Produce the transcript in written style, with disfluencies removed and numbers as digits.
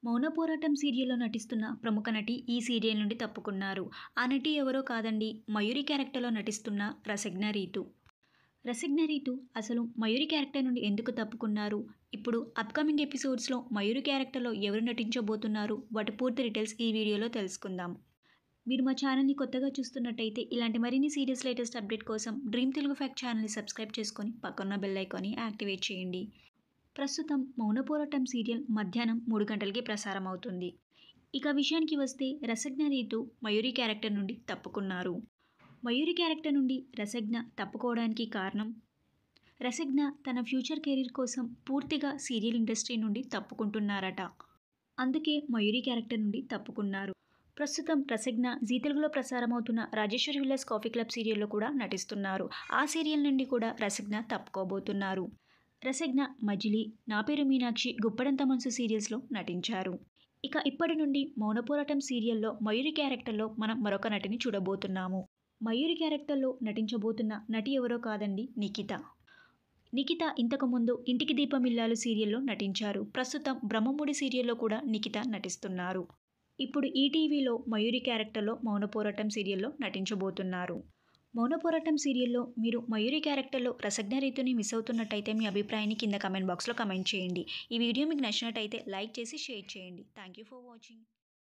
మౌన పోరాటం సీరియల్‌లో నటిస్తున్న ప్రముఖ నటి ఈ సీరియల్ నుండి తప్పుకున్నారు. ఆ నటి ఎవరో కాదండి, మయూరి క్యారెక్టర్‌లో నటిస్తున్న రసజ్ఞ రీతు. రసజ్ఞ రీతు అసలు మయూరి క్యారెక్టర్ నుండి ఎందుకు తప్పుకున్నారు? ఇప్పుడు అప్‌కమింగ్ ఎపిసోడ్స్‌లో మయూరి క్యారెక్టర్‌లో ఎవరు నటించబోతున్నారు? వాటి పూర్తి డీటెయిల్స్ ఈ వీడియోలో తెలుసుకుందాం. మీరు మా ఛానల్‌ని కొత్తగా చూస్తున్నట్టయితే ఇలాంటి మరిన్ని సీరియల్స్ లేటెస్ట్ అప్డేట్ కోసం డ్రీమ్ తెలుగు ఫ్యాక్ట్ ఛానల్‌ని సబ్స్క్రైబ్ చేసుకొని పక్కన్న బెల్ ఐకాన్‌ని యాక్టివేట్ చేయండి. ప్రస్తుతం మౌన పోరాటం సీరియల్ మధ్యాహ్నం 3 గంటలకి ప్రసారం అవుతుంది. ఇక విషయానికి వస్తే రసజ్ఞ రీతు మయూరి క్యారెక్టర్ నుండి తప్పుకున్నారు. మయూరి క్యారెక్టర్ నుండి రసజ్ఞ తప్పుకోవడానికి కారణం, రసజ్ఞ తన ఫ్యూచర్ కెరీర్ కోసం పూర్తిగా సీరియల్ ఇండస్ట్రీ నుండి తప్పుకుంటున్నారట. అందుకే మయూరి క్యారెక్టర్ నుండి తప్పుకున్నారు. ప్రస్తుతం రసజ్ఞ జీ తెలుగులో ప్రసారమవుతున్న రాజేశ్వరి విలాస్ కాఫీ క్లబ్ సీరియల్లో కూడా నటిస్తున్నారు. ఆ సీరియల్ నుండి కూడా రసజ్ఞ తప్పుకోబోతున్నారు. రసజ్ఞ మజిలీ, నా పేరు మీనాక్షి, గుప్పడంత మనసు సీరియల్స్లో నటించారు. ఇక ఇప్పటి నుండి మౌన పోరాటం సీరియల్లో మయూరి క్యారెక్టర్లో మనం మరొక నటిని చూడబోతున్నాము. మయూరి క్యారెక్టర్లో నటించబోతున్న నటి ఎవరో కాదండి, నిఖిత. నిఖిత ఇంతకుముందు ఇంటికి దీపం ఇల్లాలు సీరియల్లో నటించారు. ప్రస్తుతం బ్రహ్మముడి సీరియల్లో కూడా నిఖిత నటిస్తున్నారు. ఇప్పుడు ఈటీవీలో మయూరి క్యారెక్టర్లో మౌన పోరాటం సీరియల్లో నటించబోతున్నారు. మౌన పోరాటం సీరియల్లో మీరు మయూరి క్యారెక్టర్లో రసజ్ఞ రీతుని మిస్ అవుతున్నట్టయితే మీ అభిప్రాయాన్ని కింద కమెంట్ బాక్స్లో కమెంట్ చేయండి. ఈ వీడియో మీకు నచ్చినట్టయితే లైక్ చేసి షేర్ చేయండి. Thank you for watching.